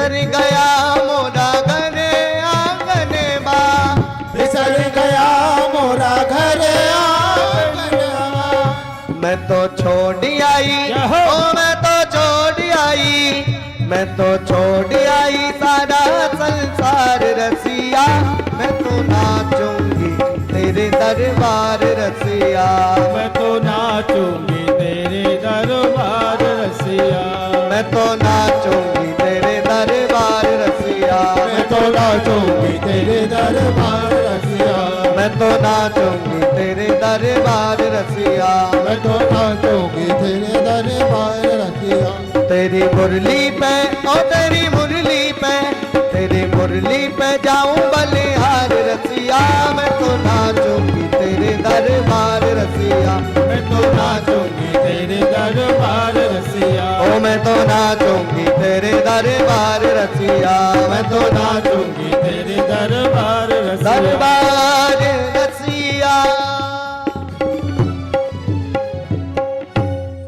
बिसर गया मोरा घर आंगन बा, बिसर गया मोरा घर आंगन बा। मैं तो छोड़ आई, ओ मैं तो छोड़ आई, मैं तो छोड़ आई सारा संसार रसिया, मैं तो नाचूंगी तेरे दरबार रसिया, मैं तो नाचूंगी तेरे दरबार रसिया, मैं तो नाचूंगी तेरे दरबार रसिया, मैं तो नाचूंगी तेरे दरबार रसिया, मैं तो नाचूंगी तेरे दरबार रसिया, मैं तो नाचूंगी तेरे दरबार रसिया। तेरी मुरली पे ओ तेरी मुरली पे, तेरी मुरली पे जाऊं बलिहार रसिया, मैं तो नाचूंगी तेरे दरबार रसिया, मैं तो नाचूंगी तेरे दरबार रसिया, ओ मैं तो नाचूंगी तेरे दरबार रसिया, मैं तो नाचूंगी तेरे दरबार रसिया, दरबार रसिया।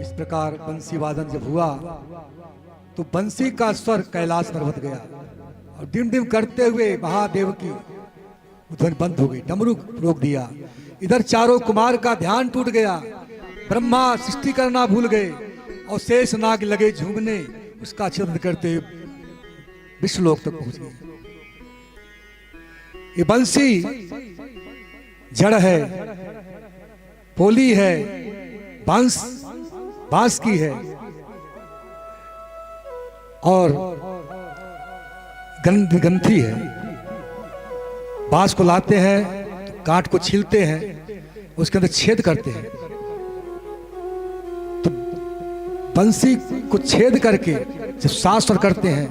इस प्रकार बंसी वादन जब हुआ तो बंसी का स्वर कैलाश पर्वत गया और डिम डिम करते हुए महादेव की ध्वनि बंद हो गई, डमरू रोक दिया। इधर चारों कुमार का ध्यान टूट गया, ब्रह्मा सृष्टि करना भूल गए और शेष नाग लगे झूमने, उसका छिद्र करते विश्वलोक तक पहुंच गए। ये बंसी जड़ है, पोली है, बांस की है और गंथी है। बांस को लाते हैं तो काट को छीलते हैं, उसके अंदर छेद करते हैं, तो बंसी को छेद करके जब सात स्वर करते हैं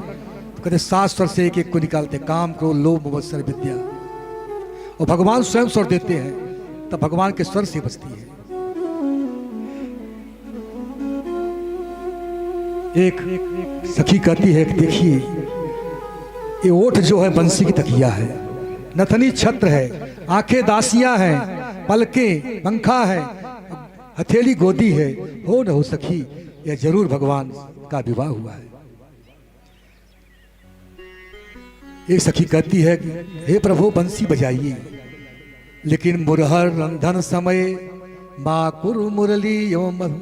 तो कहते सात स्वर से एक एक को निकालते, काम क्रोध लोभ मोह मत्सर विद्या, और भगवान स्वयं स्वर देते हैं तब भगवान के स्वर से बचती है। एक सखी कहती है कि देखिए ये ओठ जो है बंसी की तकिया है, नथनी छत्र है, आंखें दासियां हैं, पलकें पंखा है, हथेली गोदी है, हो न हो सखी यह जरूर भगवान का विवाह हुआ है। एक सखी कहती है कि हे प्रभु बंसी बजाइए, लेकिन मुरहर रंधन समय माँ कुरु मुरली एवं,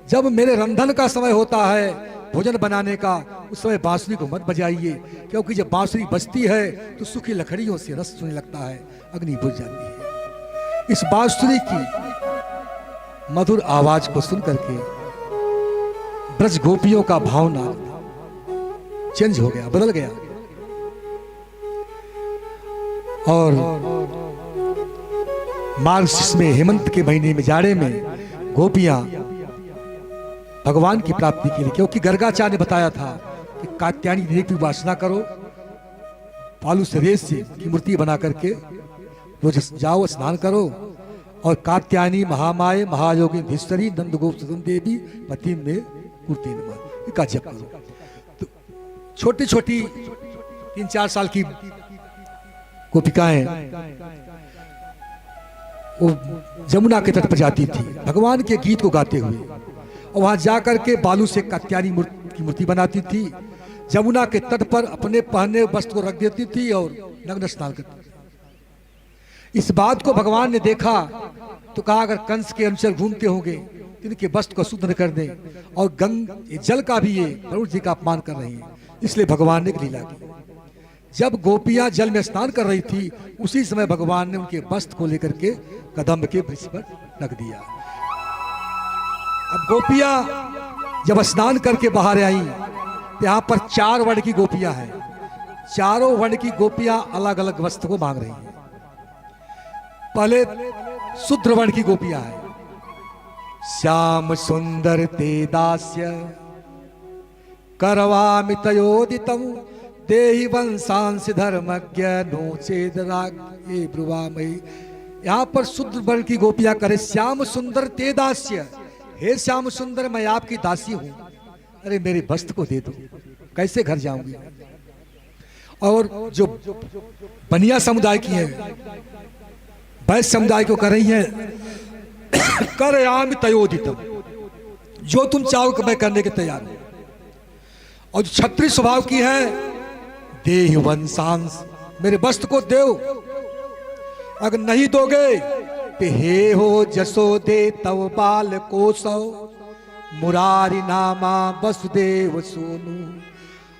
जब मेरे रंधन का समय होता है भोजन बनाने का, उस समय बांसुरी को मत बजाइए, क्योंकि जब बांसुरी बजती है तो सूखी लकड़ियों से रस सुनने लगता है, अग्नि बुझ जाती है। इस बांसुरी की मधुर आवाज को सुन करके ब्रज गोपियों का भावना चेंज हो गया, बदल गया, और मार्गशीर्ष में हेमंत के महीने में जाड़े में गोपियां भगवान की प्राप्ति के लिए, क्योंकि गर्गाचार्य ने बताया था कि कात्यायनी देवी की उपासना करो, पालू सरेश से की मूर्ति बना करके रोज जाओ स्नान करो, और कात्यायनी महामाये महायोगी धीश्वरी नंदगोप सदन देवी पति में मूर्ति नमः का जप करो। तो छोटी छोटी 3-4 साल की गोपिकाएं वो जमुना के तट पर जाती थी भगवान के गीत को गाते हुए, और वहां जाकर के बालू से कात्यायनी की मूर्ति बनाती थी, जमुना के तट पर अपने पहने वस्त्र को रख देती थी और नग्न स्नान करती थी। इस बात को भगवान ने देखा तो कहा अगर कंस के अनुचर घूमते होंगे तो इनके वस्त्र को शुद्ध कर दें, और जल का भी ये वरुण जी का अपमान कर रही है, इसलिए भगवान ने लीला की। जब गोपियां जल में स्नान कर रही थी उसी समय भगवान ने उनके वस्त्र को लेकर के कदम्ब के वृक्ष पर रख दिया। अब गोपियां जब स्नान करके बाहर आई तो यहाँ पर 4 वर्ण की गोपियां हैं, चारों वर्ण की गोपियां अलग अलग वस्त्र को मांग रही हैं। पहले शूद्र वर्ण की गोपियां हैं, श्याम सुंदर ते दास्य करवामि तयोदितम देहि वंशांश धर्मज्ञ नो चेद राग ब्रुवामयी। यहाँ पर शूद्र वर्ण की गोपियां करे श्याम सुंदर ते दास्य, हे श्याम सुंदर मैं आपकी दासी हूं, अरे मेरे वस्त्र को दे दो, कैसे घर जाऊंगी। और जो बनिया समुदाय की है, वैश्य समुदाय को कर रही है कर आम तयोदितम, जो तुम चाहो कि मैं करने के तैयार हूं। और जो क्षत्रिय स्वभाव की है, देह वंशांश, मेरे वस्त्र को दो। अगर नहीं दोगे तो हे हो जसोदे तव बाल कोसौ, मुरारी नामा वसुदेव सोनु,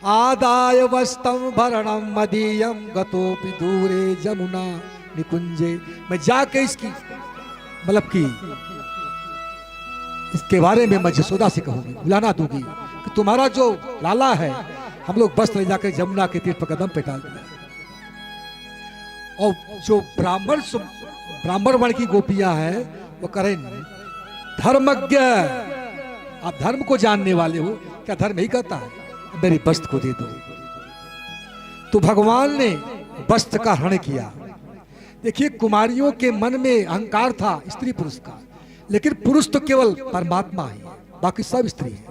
आदाय वस्तम भरणम मदीयम गतोपि दूरे जमुना निकुंजे। मैं जाके इसकी मतलब की इसके बारे में मैं जसोदा से कहूंगी, बुलाना दूंगी कि तुम्हारा जो लाला है, हम लोग वस्त्र ले जाकर जमुना के तीर पर कदम पे डाल दिया। और जो ब्राह्मण वर्ण की गोपियां हैं वो करें धर्मज्ञ, आप धर्म को जानने वाले हो, क्या धर्म ही कहता है मेरे वस्त्र को दे दो। तो भगवान ने वस्त्र का हरण किया। देखिए, कुमारियों के मन में अहंकार था स्त्री पुरुष का, लेकिन पुरुष तो केवल परमात्मा ही है, बाकी सब स्त्री है।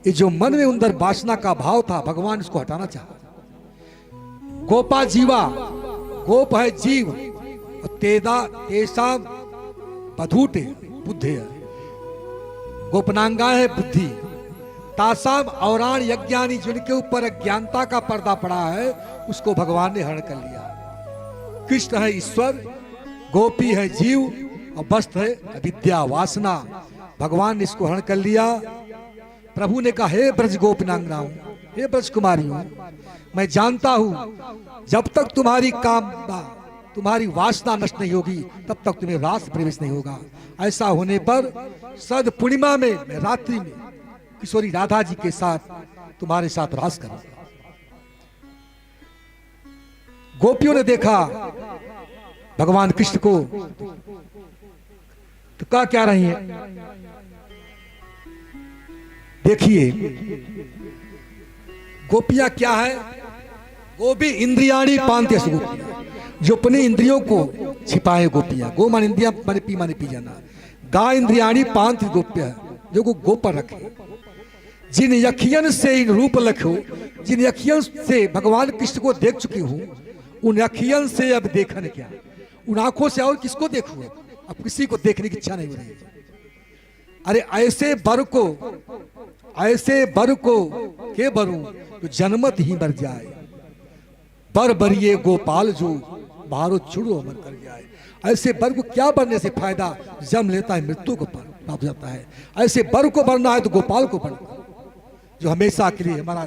ये जो मन में अंदर वासना का भाव था, भगवान इसको हटाना चाहा। गोपा जीवा, गोप है जीव, और तेषा बधूटे बुद्धि, गोपनांगा है बुद्धि, तासाम औराण यज्ञानी, जिनके ऊपर अज्ञानता का पर्दा पड़ा है, उसको भगवान ने हरण कर लिया। कृष्ण है ईश्वर, गोपी है जीव, और वस्त्र है विद्या वासना। भगवान ने इसको हरण कर लिया। प्रभु ने कहा, हे ब्रज गोपनांगनाओं, हे ब्रज कुमारियों, मैं जानता हूं जब तक तुम्हारी कामना, तुम्हारी वासना नष्ट नहीं होगी, तब तक तुम्हें रास प्रवेश नहीं होगा। ऐसा होने पर सद पूर्णिमा में, मैं रात्रि में किशोरी राधा जी के साथ तुम्हारे साथ रास करूंगा। गोपियों ने देखा भगवान कृष्ण को, तो कहा क्या रही है, देखिए गोपियां क्या है, वो भी इंद्रियाणी पांत्य गोपियां, जो अपनी इंद्रियों को छिपाए गोपियां। गो मान इंद्रिया माने पी माने पी जाना, गा इंद्रियाणी पांत गोप्य, जो को गो पर रखे। जिन यखियन से इन रूप लखो, जिन यखियन से भगवान कृष्ण को देख चुकी हूं, उन यखियन से अब देखन क्या, उन आंखों से और किसको देखूं, अब किसी को देखने की इच्छा नहीं हो रही। अरे ऐसे बर को के बरूं तो जन्मत ही मर जाए, बर बरिए गोपाल जो बारो छुड़ो अमर कर जाए। ऐसे बर को क्या बनने से फायदा, जन्म लेता है मृत्यु को प्राप्त जाता है। ऐसे बर को बनना है तो गोपाल को बनना, जो हमेशा के लिए हमारा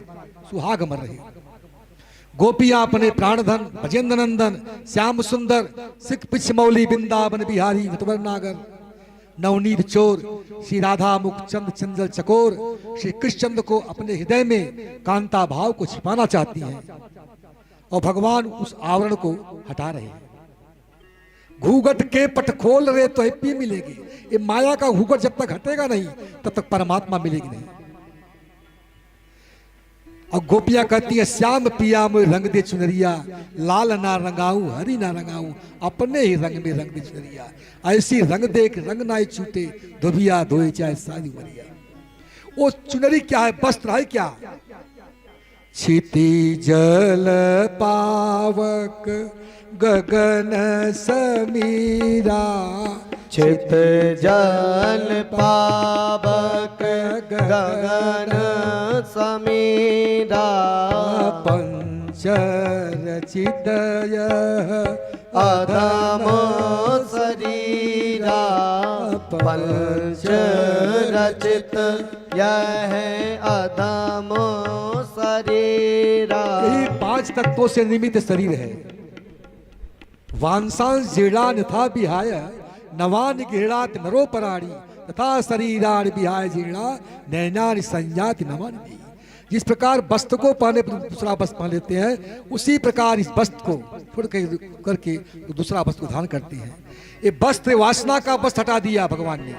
सुहाग अमर रहे। गोपियां अपने प्राणधन भजेंद्र नंदन श्याम सुंदर सिख पिछमौली वृंदावन बिहारी नटवर नागर नवनीत चोर श्री राधा मुख चंद चंचल चकोर श्री कृष्णचंद्र को अपने हृदय में कांता भाव को छिपाना चाहती हैं, और भगवान उस आवरण को हटा रहे हैं। घूंघट के पट खोल रहे तो हैप्पी मिलेगी। ये माया का घूंघट जब तक हटेगा नहीं, तब तक परमात्मा मिलेगी नहीं। और गोपियां कहती है, श्याम पिया में रंग दे चुनरिया, लाल ना रंगाऊं हरी ना रंगाऊं, अपने ही रंग में रंग दे चुनरिया। ऐसी रंग दे के रंग ना छूटे, धोबिया धोए चाहे सारी मरिया। वो चुनरी क्या है, वस्त्र है क्या, क्षितिजल पावक गगन समीरा, चित जल पावक गगन समीरा, पंच रचित अधम शरीरा, पंच रचित यह अधम शरीरा। यही 5 तत्वों से निर्मित शरीर है। वांसांश जीर्णा नथा विहाय नवान गृहात नरो पराणी, तथा शरीरान विहाय जीर्णा नैनानि संजाति नमानि। जिस प्रकार वस्त्र को पहने पर दूसरा वस्त्र पहन लेते हैं, उसी प्रकार इस वस्त्र को छोड़ करके तो दूसरा वस्त्र को धारण करते हैं। ये वस्त्र वासना का वस्त्र हटा दिया भगवान ने।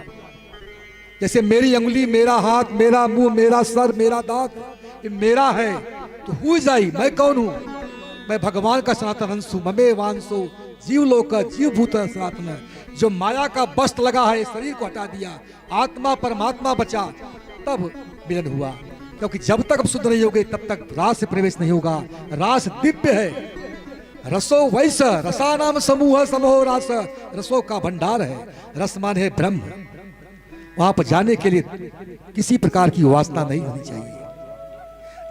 जैसे मेरी अंगुली, मेरा हाथ, मेरा मुंह, मेरा सर, मेरा दांत, ये मेरा है, तो हुई जाई मैं कौन हूं, मैं भगवान का सनातन अंश हूं। ममे वांसो जीव लोक जीव भूत सनातन। जो माया का वस्त्र लगा है, शरीर को हटा दिया, आत्मा परमात्मा बचा, तब मिलन हुआ। क्योंकि जब तक अब शुद्ध नहीं होगे, तब तक रास से प्रवेश नहीं होगा। रास दिव्य है, रसो वैस, रसा नाम समूह समूह रास, रसों का भंडार है। रस मान है ब्रह्म। वहां पर जाने के लिए किसी प्रकार की वासना नहीं होनी चाहिए।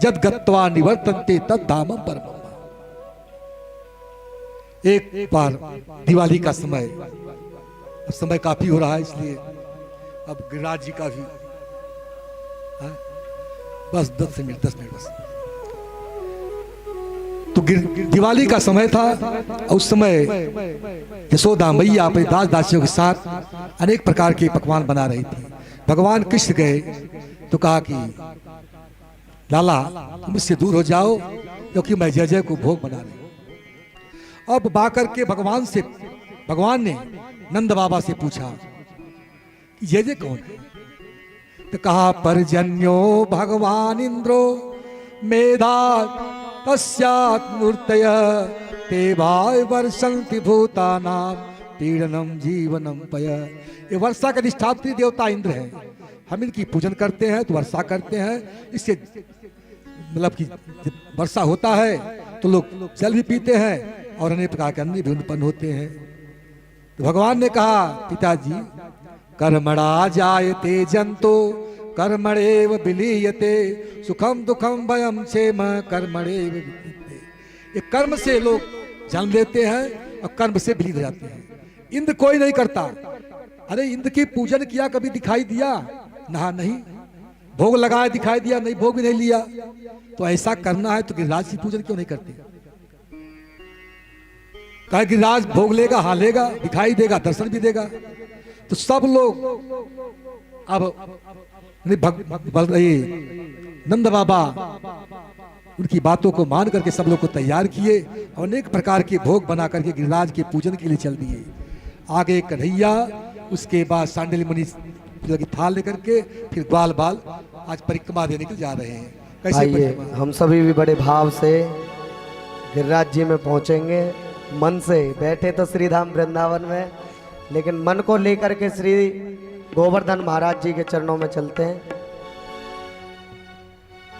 जद गत्वा निवर्तन्ते तद धामम परमम। एक बार दिवाली का समय, अब समय काफी हो रहा है, इसलिए अब गिरिराज जी का भी बस 10 मिनट बस। तो दिवाली का समय था। उस समय यशोदा मैया अपने दास दासियों के साथ अनेक प्रकार के पकवान बना रही थी। भगवान कृष्ण गए तो कहा कि लाला तुम इससे दूर हो जाओ, क्योंकि मैं जय जय को भोग बना रही हूं। अब बाकर के भगवान ने नंद बाबा से पूछा कि जय जय कौन है? तो कहा परजन्यो भगवान इंद्रो मेधा तस्यात् मूर्तय ते भाय वर्षन्ति भूतानां पीडनम जीवनम पय। ये वर्षा का अधिष्ठात्री देवता इंद्र है। हम इनकी पूजन करते हैं तो वर्षा करते हैं। इससे मतलब कि जब वर्षा होता है तो लोग जल भी पीते हैं और अनेक प्रकार के अन्न भी उत्पन्न होते हैं। तो भगवान ने कहा पिताजी कर्मणा जायते जंतो कर्मणेव विलीयते सुखम दुखम भयम क्षेम कर्मणेव विलीयते। ये कर्म से लोग जन्म लेते हैं और कर्म से विलीन हो जाते हैं। इंद्र कोई नहीं करता। अरे इंद्र की पूजन किया कभी दिखाई दिया? नहीं। भोग लगाया दिखाई दिया? नहीं, भोग भी नहीं लिया। तो ऐसा करना है तो गिरिराज की पूजन क्यों नहीं करते? कहा गिरिराज भोग लेगा, हाँ लेगा, दिखाई देगा, दर्शन भी देगा। तो सब लोग अब नंद बाबा उनकी बातों को मान करके सब लोग को तैयार किए और अनेक प्रकार के भोग बना करके गिरिराज के पूजन के लिए चल दिए। आगे कन्हैया, उसके बाद सांडिल्य मुनि की थाल लेकर के फिर ग्वाल बाल आज परिक्रमा देने के जा रहे हैं। कैसे आइए हम सभी भी बड़े भाव से गिरिराज जी में पहुंचेंगे। मन से बैठे तो श्रीधाम वृंदावन में, लेकिन मन को लेकर के श्री गोवर्धन महाराज जी के चरणों में चलते हैं।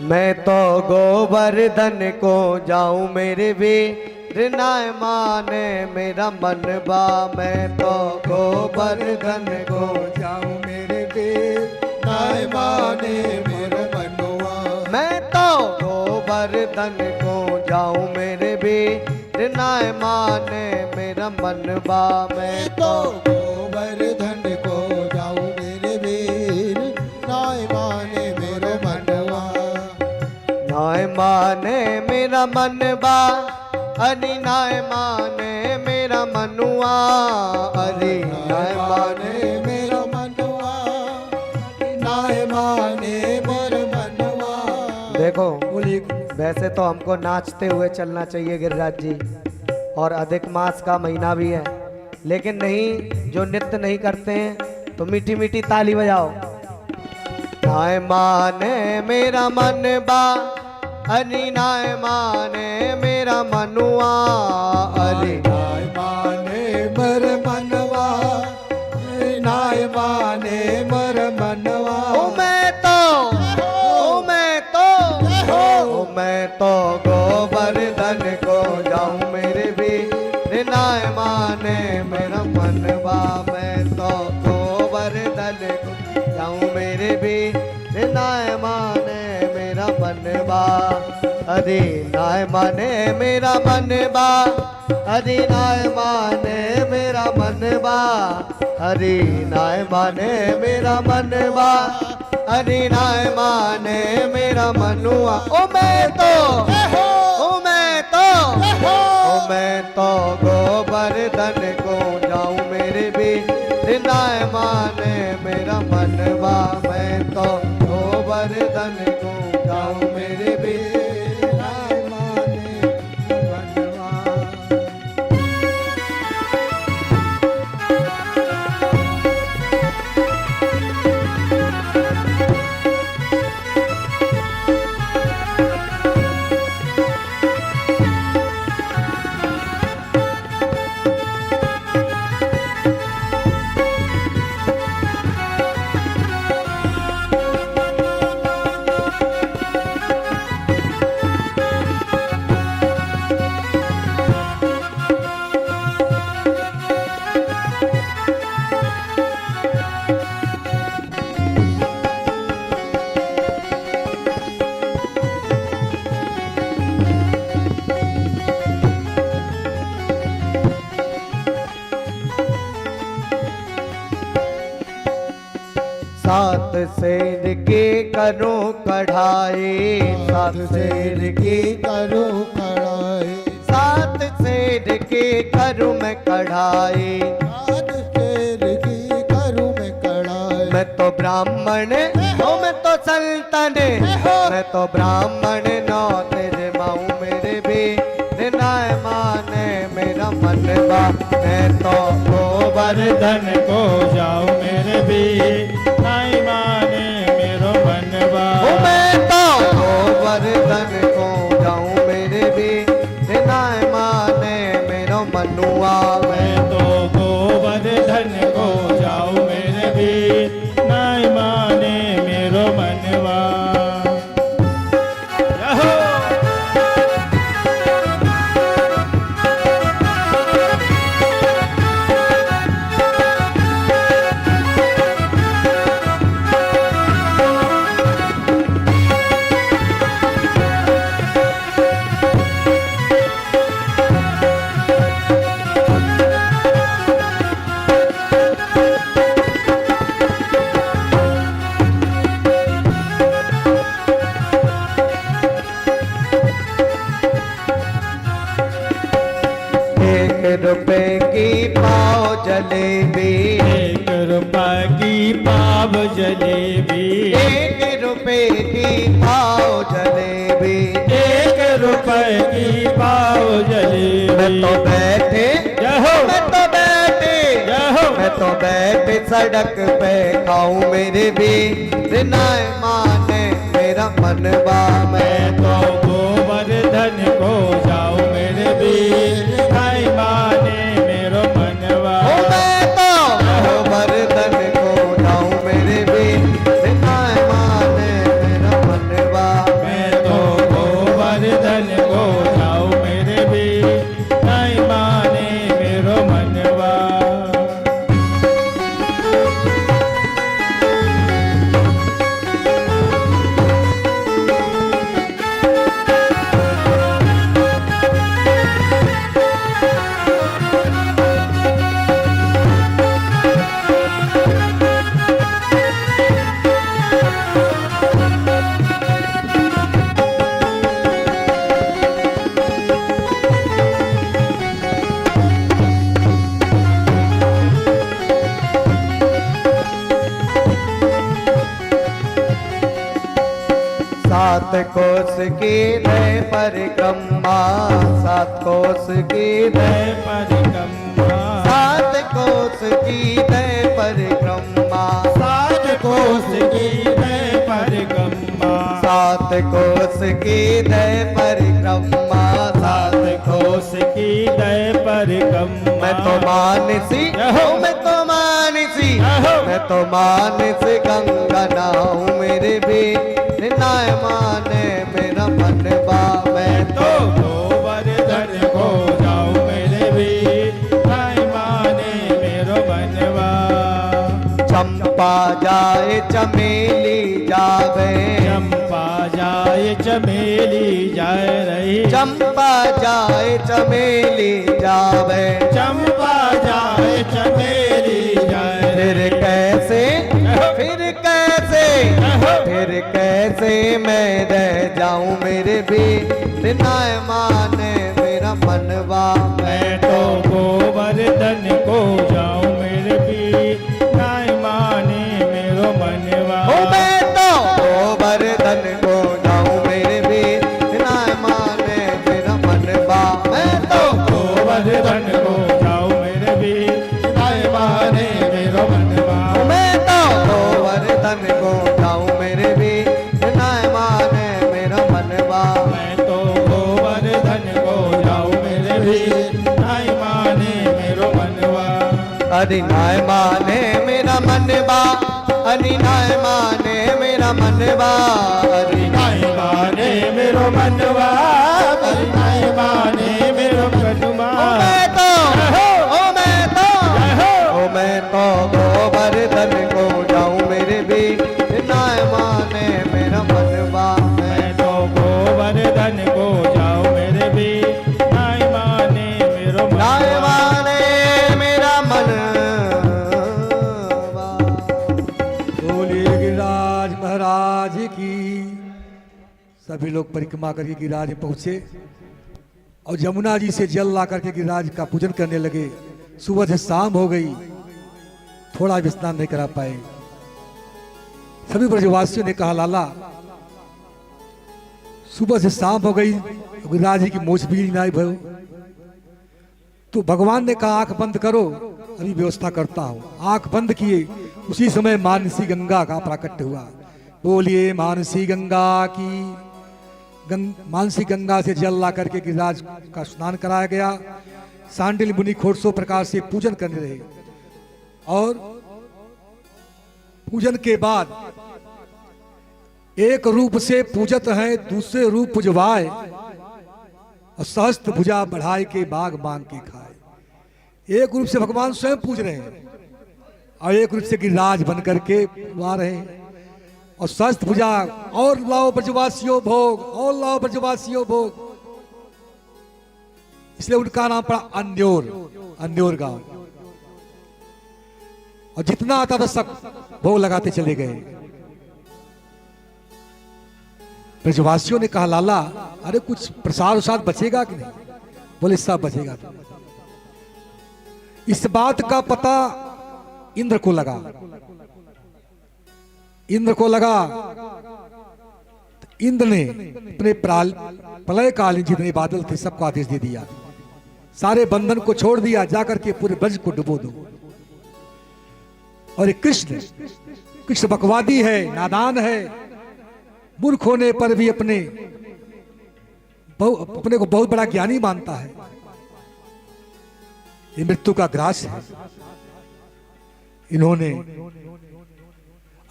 मैं तो गोवर्धन को जाऊं मेरे वीर नाय माने मेरा मन बा। मैं तो गोवर्धन को जाऊं मेरे वीर नाय माने मेरा मनवा। मैं तो गोवर्धन को जाऊं मेरे वीर नाय माने मेरा मन बा। मैं तो गोवर्धन को जाऊं मेरे वीर नाय माने मेरा मनवा। नाय माने मेरा मन बा, अरे नाय माने मेरा मनुआ। अरे नाय माने मेरा मनवा, नाय माने मेरा मनवा। देखो वैसे तो हमको नाचते हुए चलना चाहिए गिरिराज जी, और अधिक मास का महीना भी है, लेकिन नहीं, जो नृत्य नहीं करते हैं तो मीठी मीठी ताली बजाओ। नाय माने मेरा मन बा, अरे नाय माने मेरा मनुआ। अरे नाय माने मर मनवा, नाय माने मर मनवा। ओ मैं तो गोवर्धन को जाऊं मेरे वीर नाय माने मेरा मनवा। मैं तो गोवर्धन को जाऊं मेरे वीर नाय माने मेरा मनवा। अरे नाय माने मेरा मनवा, अरे नाय माने मेरा मनवा। अरे नाय माने मेरा मनवा, अरे नाय माने मेरा मनुआ। ओ मैं तो गोवर्धन को जाऊं मेरे वीर नाय माने मेरा मनवा। मैं तो गोवर्धन को जाऊं मेरे वीर नाय माने मनवा। सात शेर की करूं कढ़ाई, सात शेर की करूं मैं कढ़ाई। सात शेर की करूं मैं कढ़ाई। मैं तो ब्राह्मण हो मैं तो संतन, मैं तो ब्राह्मण नौ तेरे माऊ मेरे भी नाय माने मेरा मनवा। मैं तो गोवर्धन को जाऊं मेरे भी नाई माने मेरो मनवा। मैं तो गोवर्धन को जाऊं मेरे भी नाय माने मेरो मनुआ। मैं तो गोवर्धन को जाऊं मेरे भी नाई माने मेरो मनवा। यहो! एक रुपए की पाव जलेबी, एक रुपए की पाव जलेबी, एक रुपए की पाव जलेबी। एक रुपए की पाव जलेबी। मैं तो बैठे यहो! मैं तो बैठे यहो! मैं तो बैठे सड़क पे खाऊं मेरे भी नाय माने मेरा मनवा। मैं तो गोवर्धन को जाऊं मेरे भी नाई माने मेरो मनवा। मैं तो गोवर्धन को जाऊं मेरे भी नाय माने मेरा मनवा। मैं तो गोवर्धन को जाऊं मेरे भी नाई माने मेरो मनवा। सात कोस की नए परिक्रमा, सात कोस की नए परिक्रमा, सात कोस की नए परिक्रमा, सात कोस की नए परिक्रमा, सात कोस की नए परिक्रमा, सात कोस की नए परिक्रमा। मैं तो मानसी मैं तो मानसी मैं तो मानस गंगा नहाऊं मेरे भी नाय माने मेरा मनवा। मैं तो गोवर्धन को जाऊं मेरे भी नाई माने मेरो मनवा। चंपा जाए चमेली जावे, चंपा जाए चमेली जाए रही, चंपा जाए चमेली जावे, चंपा जाए चमेली जाए। फिर कैसे फिर कैसे मैं रह जाऊं मेरे भी नाय माने मेरा मनवा। मैं तो गोवर्धन को जाऊं मेरे भी नाई माने मेरो मनवा। मैं तो गोवर्धन को जाऊं मेरे भी नाय माने मेरा मनवा। मैं तो गोवर्धन को जाऊं मेरे भी नाई माने मेरो मनवा। मैं तो गोवर्धन को जाऊं मेरे भी नाय माने मेरा मनवा। मैं तो गोवर्धन को जाऊं मेरे भी नाई माने मेरो मनवा। अरे नाय माने मेरा मनवा, अरे नाय माने मेरा मनवा, अरे नाई माने मेरो मनवा, नाई माने मेरो मनवा। मैं तो गोवर्धन को जाऊं मेरे भी नाय माने मेरा मनवा। मैं तो गोवर्धन को जाऊं मेरे भी नाई माने मेरो नाय मनवा। माने मेरा मनवा। बोलिए गिरिराज महाराज की। सभी सभी लोग परिक्रमा करके गिरिराज में पहुंचे और यमुना जी से जल ला करके गिरिराज का पूजन करने लगे। सुबह से शाम हो गई, थोड़ा भी स्नान नहीं करा पाए। सभी ब्रजवासियों ने कहा, लाला सुबह से शाम हो गई, गिरिराज जी की मोछ भी नहीं आई भयो। तो भगवान ने कहा, आंख बंद करो, अभी व्यवस्था करता हूं। आंख बंद किए, उसी समय मानसी गंगा का प्राकट्य हुआ। बोलिए मानसी गंगा की। मानसी गंगा से जल ला करके गिरिराज का स्नान कराया गया। सांडिल मुनि खोड़सो प्रकार से पूजन करने रहे और पूजन के बाद एक रूप से पूजत है, दूसरे रूप पुजवाए और सहस्त्र भुजा बढ़ाए के बाग मांग के खाए। एक रूप से भगवान स्वयं पूज रहे हैं और एक रूप से गिरिराज बन करके आ रहे हैं और सहस्त्र भुजा। और लाओ ब्रजवासियों भोग, और लाओ ब्रजवासियों भोग। इसलिए उनका नाम पड़ा अन्योर, अन्योर गांव। और जितना आता था सब भोग लगाते चले गए। ब्रजवासियों ने कहा, लाला अरे कुछ प्रसाद उसाद बचेगा कि नहीं? बोले सब बचेगा। इस बात का पता इंद्र को लगा। इंद्र को लगा तो इंद्र ने अपने प्रलय कालीन जितने बादल थे सबको आदेश दे दिया, सारे बंधन को छोड़ दिया, जाकर के पूरे ब्रज को डुबो दो। और कृष्ण बकवादी है, नादान है, मूर्ख होने पर भी अपने को बहुत बड़ा ज्ञानी मानता है। ये मृत्यु का ग्रास है। इन्होंने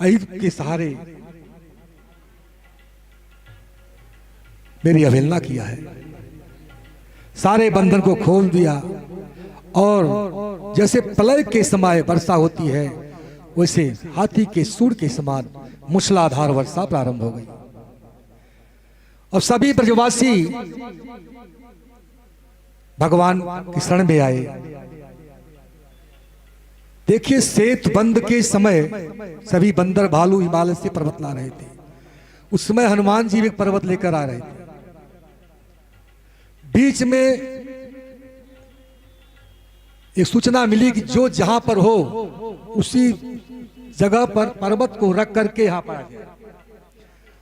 अहिब के सहारे मेरी अवहेलना किया है, सारे बंधन को खोल दिया। और जैसे प्रलय के समय वर्षा होती है, वैसे हाथी के सूंड के समान मूसलाधार वर्षा प्रारंभ हो गई। और सभी ब्रजवासी भगवान की शरण में आए। देखिए, सेतु बंद के समय सभी बंदर भालू हिमालय से पर्वत ला रहे थे। उस समय हनुमान जी एक पर्वत लेकर आ रहे थे। बीच में एक सूचना मिली कि जो जहां पर हो उसी जगह पर पर्वत को रख करके यहां पर आ गया।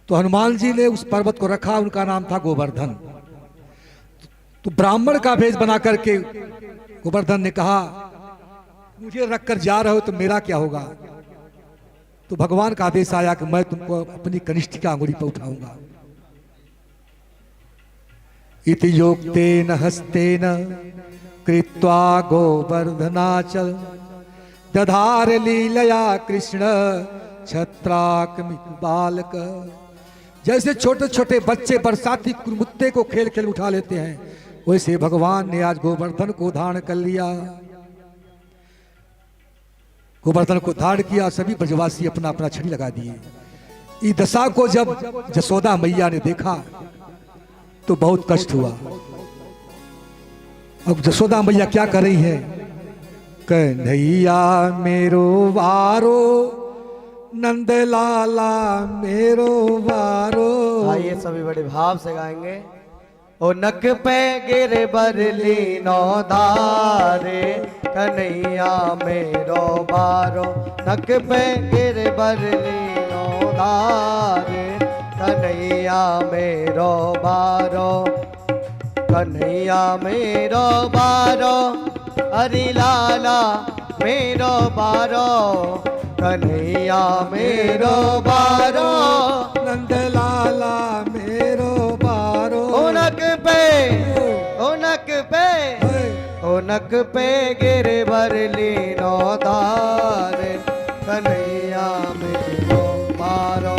तो हनुमान जी ने उस पर्वत को रखा, उनका नाम था गोवर्धन। तो ब्राह्मण का भेष बना करके गोवर्धन ने कहा, मुझे रख कर जा रहे हो तो मेरा क्या होगा? तो भगवान का आदेश आया कि मैं तुमको अपनी कनिष्ठिका अंगुली पर उठाऊंगा। इति योक्तेन हस्तेन कृत्वा गोवर्धनाचल दधार लीलया कृष्ण छत्राकमित बालक। जैसे छोटे छोटे बच्चे बरसाती कुरमुत्ते को खेल खेल उठा लेते हैं, वैसे भगवान ने आज गोवर्धन को धारण कर लिया। गोवर्धन को धारण किया, सभी ब्रजवासी अपना अपना छड़ी लगा दिए। इस दशा को जब जसोदा मैया ने देखा तो बहुत कष्ट हुआ। अब जसोदा मैया क्या कर रही है? कन्हैया मेरो वारो, नंद लाला मेरो वारो। आइए सभी बड़े भाव से गाएंगे। ओ नक पे गिर बरली नौ धारे, कन्हैया मेरो बारो। नक पे गिर बरली नौ धारे, कन्हैया मेरो बारो। कन्हैया मेरो बारो, हरि लाला मेरो बारो। कन्हैया मेरो बारो, नंद लाला मेरो बारो। ओनक पे ओनक पे गिर भरली नौ धारे, कन्हैया मेरो बारो।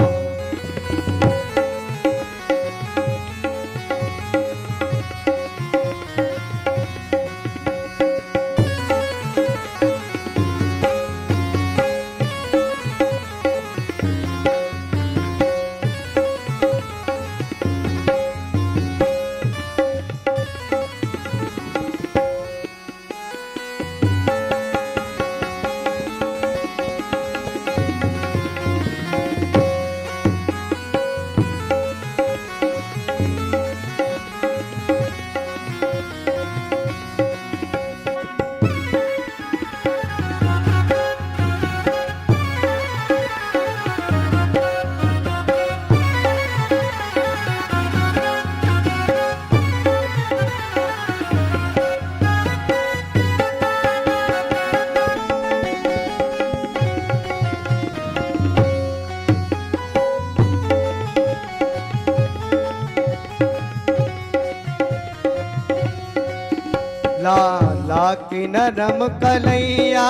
लाला की नरम कलैया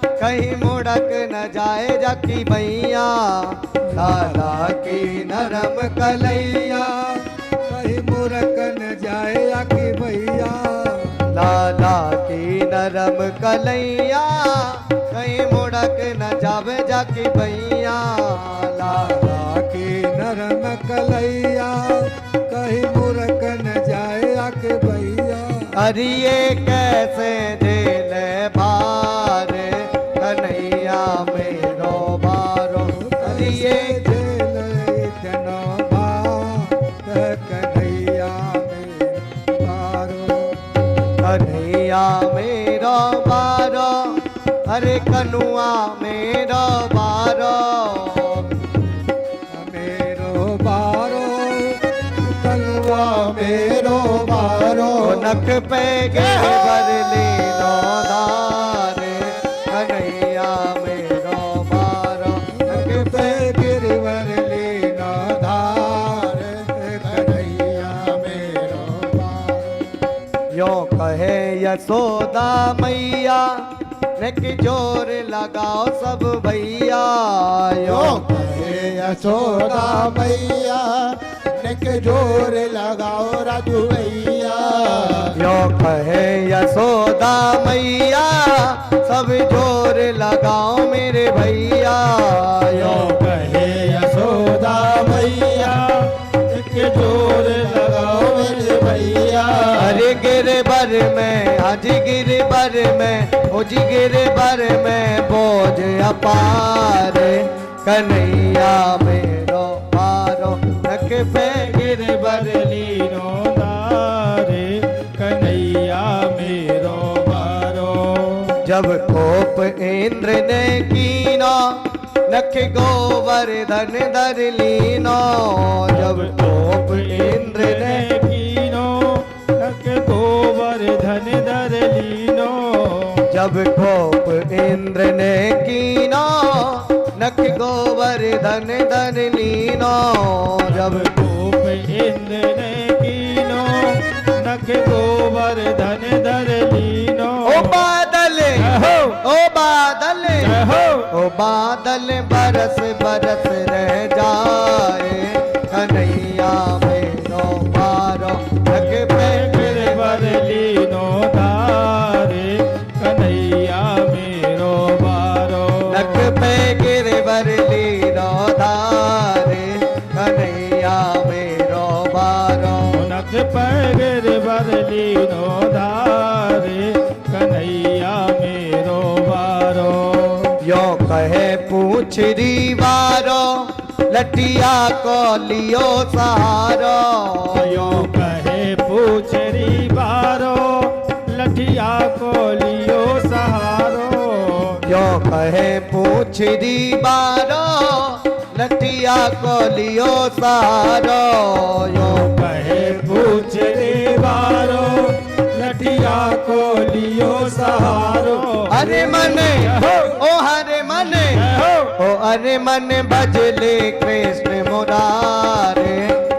कहीं मुड़क न जाए जाकी भैया। लाला की नरम कलैया कहीं मुरक न जाए आके भैया। लाला की नरम कलैया कहीं मुड़क न जावे जाकी भैया। लाला आके नरम कलैया कहीं मुरक न जाए आके भैया। अरे ये कैसे जेल बार कन्हैया मेरो बारो। अरे ये जेल इतना बात कन्हैया मेरे बारो। कन्हैया मेरो बारो अरे कनुआ मेरो बारो। मेरो बारो कलवा मेरो बारो। नक पे गिरवर लीनो धार कन्हैया मेरो बारो। नक पे गिरवर लीना धार कन्हैया मेरो बारो। यो कहे यशोदा मैया नेक जोर लगाओ सब भैया। यो कहे यशोदा मैया नेक जोर लगाओ राजू भैया। यो कहे यशोदा मैया सब जोर लगाओ मेरे भैया। यो कहे यशोदा मैया नेक जोर लगाओ मेरे भैया। अरे गिरबर में आज गिरबर में उज गिरबर में बोझ अपार कन्हैया मेरो बारो। नक पे गिरबर लीनो दारे कन्हैया मेरो बारो। जब कोप इंद्र ने कीनो नख गोवर्धन धर लीनो। जब कोप इंद्र ने कीनो नख गोवर्धन धर लीनो। जब कोप इंद्र ने कीनो नख गोवर्धन धर लीनो। जब कोप इंद्र ने कीनो नख गोवर्धन धर लीनो। ओ बादल हो ओ बादल हो ओ बादल बरस बरस रह जाए कन्हैया मेरो बारो। नख पे गिरवर लीनो धारे कन्हैया मेरो बारो। नख पे गिरवर लीनो धारे कन्हैया मेरो बारो। नख पर गिरवर लीनो धारे कन्हैया मेरो बारो। यो कहे पूछरी वारो लटिया को लियो सहारो। यो कहे पूछरी बारो लठिया को लियो सहारो। यो कहे पूछरी वारो लटिया को लियो सहारो। यो कहे पूछरी बारो लठिया को लियो सहारो। अरे मन ओ हरे मन ओ अरे मन भजले कृष्ण मुरारे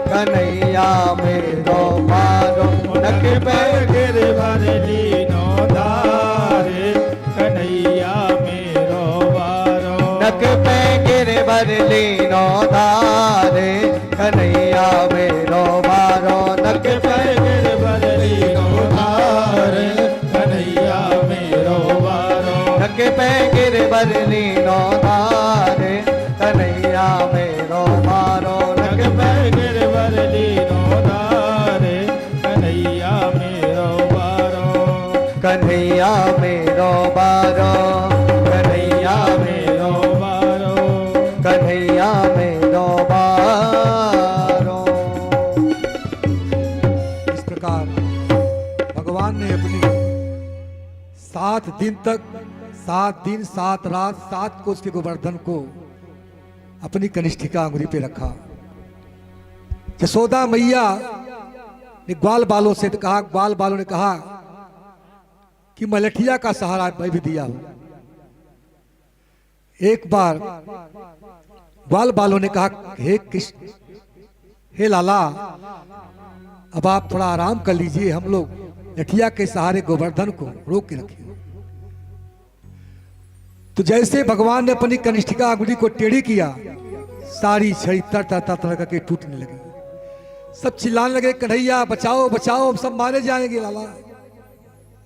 कन्हैया मेरो बारो। नख पे गिरवर लीनो धारे कन्हैया मेरो बारो। नख पे गिरवर लीनो धारे कन्हैया मेरो बारो। नख पे गिरवर लीनो धारे कन्हैया मेरो बारो। नख पे गिरवर लीनो धारे कन्हैया मेरो बारो। नख पे गिरवर लीनो धारे कन्हैया मेरो बारो। कन्हैया मेरो बारो। कन्हैया मेरो बारो कन्हैया मेरो बारो। इस प्रकार भगवान ने अपनी 7 दिन तक 7 दिन 7 रात 7 को उसके गोवर्धन को अपनी कनिष्ठिका अंगुली पे रखा। यशोदा मैया ने ग्वाल बालों से कहा, ग्वाल बालों ने कहा कि मलठिया का सहारा मैं भी दिया हूं। एक बार ग्वाल बालों ने कहा, हे कृष्ण, हे लाला, अब आप थोड़ा आराम कर लीजिए, हम लोग लठिया के सहारे गोवर्धन को रोक के रखे। तो जैसे भगवान ने अपनी कनिष्ठिका अंगुली को टेढ़ी किया, सारी छड़ी तर तर तर तर करके टूटने लगी। सब चिल्लाने लगे, कन्हैया बचाओ बचाओ, हम सब मारे जाएंगे लाला।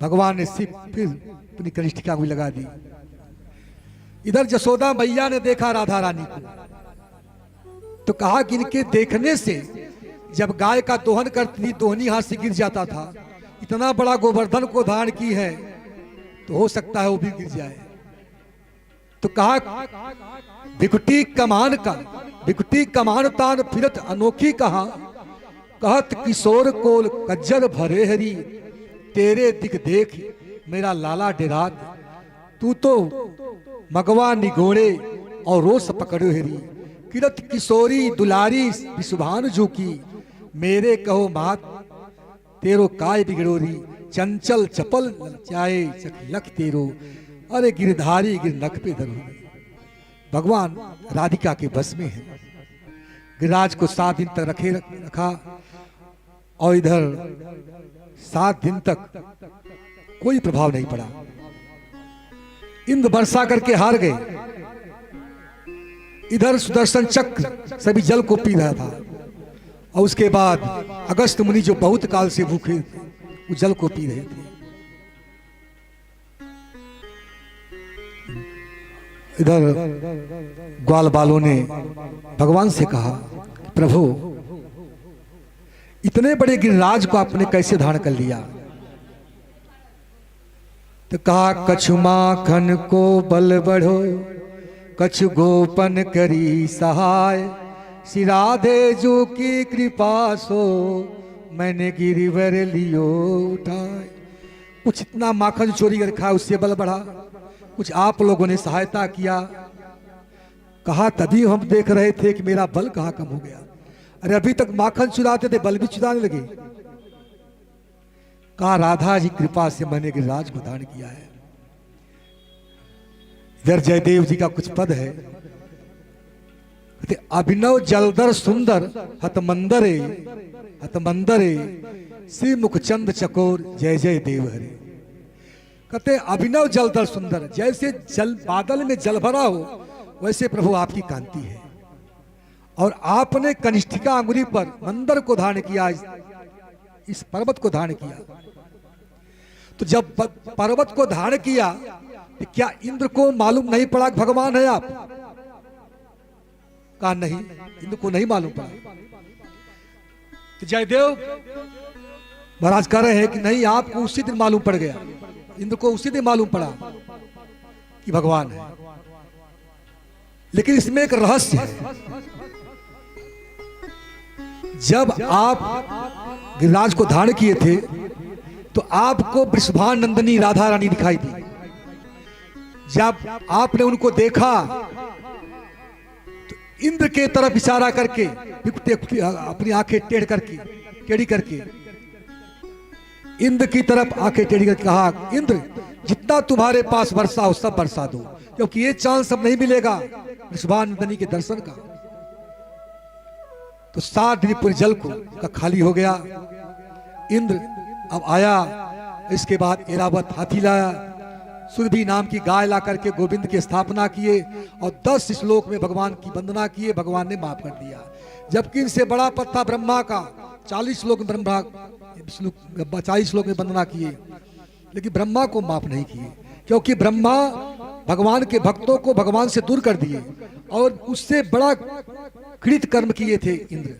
भगवान ने सिर्फ फिर अपनी कनिष्ठिका अंगुली लगा दी। इधर जसोदा मैया ने देखा राधा रानी को, तो कहा कि इनके देखने से जब गाय का दोहन करती थी दोहनी हाथ से गिर जाता था, इतना बड़ा गोवर्धन को धारण की है तो हो सकता है वो भी गिर जाए। तो कहा बिकुटी कमान तान फिरत अनोखी कहा, कहत किशोर कोल कज्जर भरे हरी, तेरे दिख देख मेरा लाला डेरात, तू तो मगवा निगोड़े और रोस पकड़ो हरी, किरत किशोरी दुलारी विशुभान झुकी, मेरे कहो मात तेरो काय बिगड़ोरी, चंचल चपल चाहे लख तेरो, अरे गिरधारी गिर नख पे धरो। भगवान राधिका के बस में है। गिरिराज को 7 दिन तक रखा और इधर 7 दिन तक कोई प्रभाव नहीं पड़ा। इंद्र वर्षा करके हार गए। इधर सुदर्शन चक्र सभी जल को पी रहा था और उसके बाद अगस्त मुनि जो बहुत काल से भूखे थे वो जल को पी रहे थे। इधर ग्वाल बालों ने भगवान से कहा, प्रभु इतने बड़े गिरिराज को आपने कैसे धारण कर लिया? तो कहा, कछु माखन को बल बढ़ो, कछु गोपन करी सहाय, श्री राधे जो की कृपा सो, मैंने गिरिवर लियो उठाए। कुछ इतना माखन चोरी कर रखा उससे बल बढ़ा, कुछ आप लोगों ने सहायता किया। कहा तभी हम देख रहे थे कि मेरा बल कहाँ कम हो गया। अरे अभी तक माखन चुराते थे, बल भी चुराने लगे। कहा राधा जी कृपा से मैंने गिरिराज को धारण किया है। इधर जयदेव जी का कुछ पद है, अभिनव जलधर सुंदर हतमंदरे हतमंदरे, श्री मुखचंद चकोर जय जय देव हरे। कहते अभिनव जलधर सुंदर, जैसे जल बादल में जल भरा हो वैसे प्रभु आपकी कांति है। और आपने कनिष्ठिका अंगुली पर मंदर को धारण किया, इस पर्वत को धारण किया। तो जब पर्वत को धारण किया तो क्या इंद्र को मालूम नहीं पड़ा कि भगवान है आप? कहा नहीं, इंद्र को नहीं मालूम पड़ा। तो जयदेव महाराज कह रहे हैं कि नहीं, आपको उसी दिन मालूम पड़ गया, इंद्र को उसी दिन मालूम पड़ा कि भगवान है। लेकिन इसमें एक रहस्य है। जब आप गिरिराज को धारण किए थे तो आपको वृषभान नंदिनी राधा रानी दिखाई दी। जब आपने उनको देखा तो इंद्र के तरफ इशारा करके अपनी आंखें टेढ़ी करके इंद्र की तरफ आंखें टेढ़ी करके कहा, इंद्र जितना तुम्हारे पास वर्षा हो सब बरसा दो, क्योंकि ये चांस सब नहीं मिलेगा वृषभान नंदिनी के दर्शन का। तो 7 दिन पूरे जल का खाली हो गया। इंद्र अब आया, इसके बाद एरावत हाथी लाया, सुरभि नाम की गाय ला करके गोविंद की स्थापना किए और 10 श्लोक में भगवान की वंदना किए। भगवान ने माफ कर दिया। जबकि इनसे बड़ा पद था ब्रह्मा का, 40 श्लोक में 40 श्लोक में वंदना किए, लेकिन ब्रह्मा को माफ नहीं किए, क्योंकि ब्रह्मा भगवान के भक्तों को भगवान से दूर कर दिए और उससे बड़ा कृत कर्म किए थे। इंद्र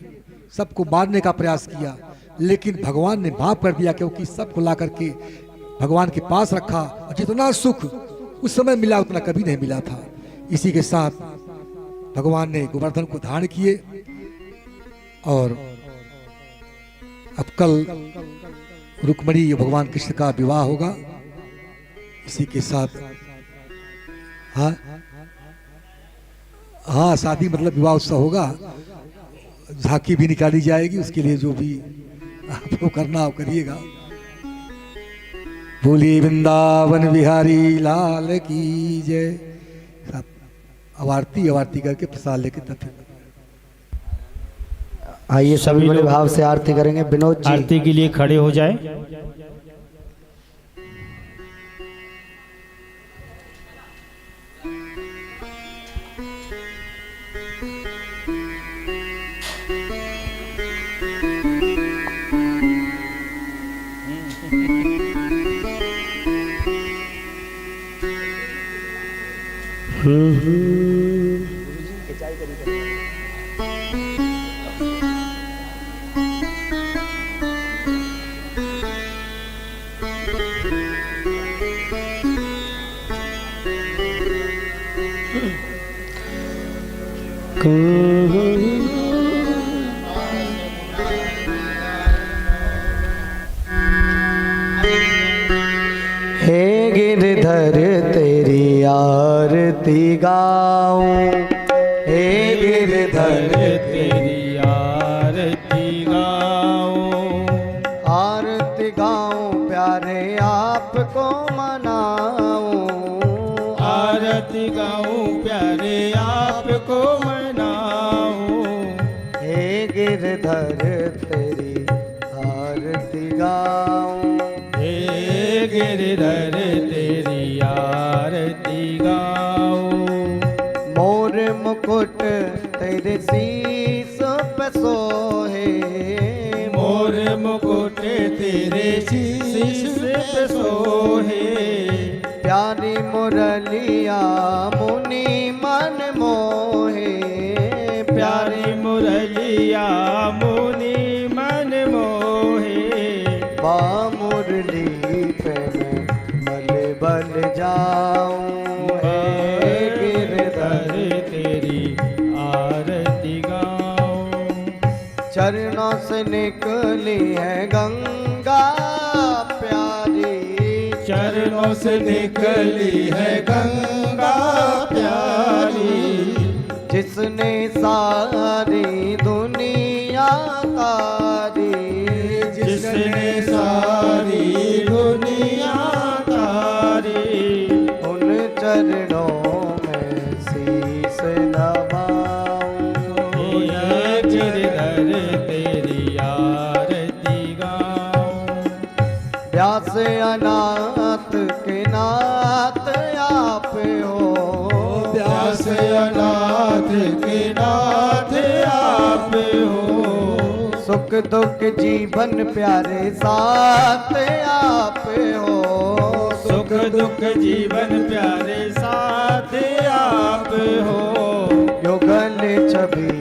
सबको मारने का प्रयास किया, लेकिन भगवान ने माफ कर दिया, क्योंकि सबको ला करके भगवान के पास रखा और जितना सुख उस समय मिला उतना कभी नहीं मिला था। इसी के साथ भगवान ने गोवर्धन को धारण किए और अब कल रुक्मणी भगवान कृष्ण का विवाह होगा। इसी के साथ हाँ शादी मतलब विवाह उत्सव होगा, झांकी भी निकाली जाएगी। उसके लिए जो भी आपको करना आप करिएगा। बोलिए वृंदावन बिहारी लाल की जय। आवारती करके प्रसाद लेके तब आइए सभी बड़े भाव से आरती करेंगे। विनोद जी आरती के लिए खड़े हो जाए। हे गिरधर तेरी आरती गाऊं, हे गिरधर तेरी आरती गाऊं, आरती गाऊं प्यारे आपको मनाऊं, आरती गाऊं प्यारे आपको मनाऊं, हे गिरधर तेरी आरती गाऊं, हे गिरधर तेरी आरती गाऊं, मोर मुकुट तेरे शीस पे सोहे, मोर मुकुट तेरे शीश पे सोहे, प्यारी मुरलिया मुनि मन मोहे, प्यारी मुरलिया मुनि मन मोहे, बा मुरली पे मैं बल बल जाऊं, हे गिरधर तेरी आरती गाऊं, चरणों से निकली है गंगा प्यारी, चरणों से निकली है गंगा प्यारी, जिसने सारी दुनिया तारी, जिसने सारी दुनिया तारी, उन चरणों में शीस नवाऊं, ये गिरधर तेरी आरती गाऊं, व्यास अनाथ के नाथ आप हो, व्यास अनाथ के नाथ आप हो, सुख दुख जीवन प्यारे साथ आप हो, सुख दुख जीवन प्यारे साथ आप हो, युगल छवि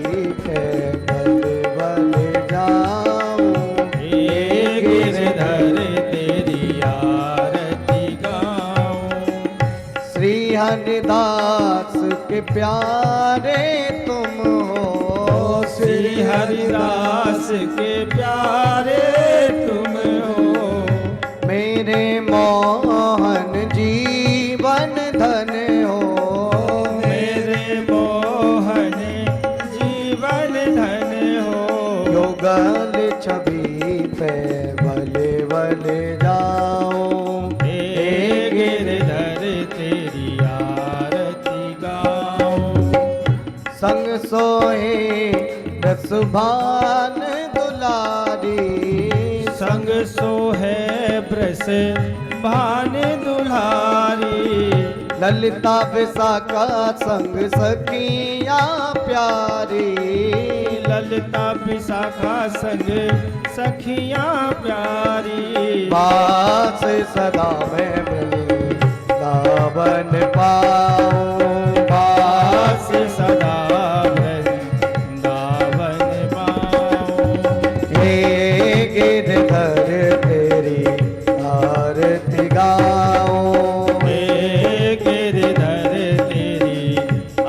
पे बल बल जाऊं, हे गिरधर तेरी आरती गाऊं, श्री हरिदास के प्यारे तुम हो, श्री हरिदास के प्यारे तुम हो, मेरे मोहन जीवन धन हो, मेरे मोहन जीवन धन हो, युगल छवि पे बल बल जाऊं, हे गिरधर तेरी आरती गाऊं, संग सोए रसभान दुलारी, संग सोहे ब्रस भान दुल्हारी, ललिता विशाखा संग सखिया प्यारी, ललिता विशाखा संग सखियां प्यारी, पास सदा में वृंदावन पाऊं, पास सदा वृंदावन पाऊं, हे गिरधर तेरी आरती गाऊं, हे गिरधर तेरी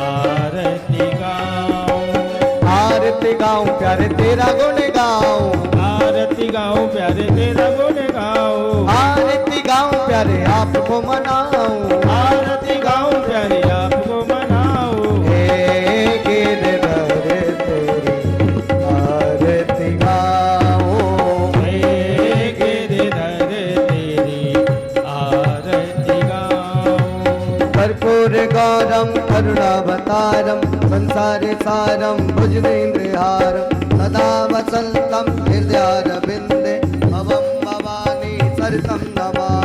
आरती गाऊं, आरती गाऊं प्यारे तेरा गुण गाऊं, आरती गाऊं प्यारे तेरा गुण गाऊं, आरती गाऊं प्यारे आपको मनाऊं, आरती गाऊं प्यारे आपको मनाऊं, हे गिरधर तेरी आरती गाऊं, हे गिरधर तेरी आरती गाऊं, कर्पूर गौरम करुणावतारम संसार सारम भुजनेन्द्रहारम सदा वसंतम हृदयारविंदे भवम भवानी सरितं नमामि।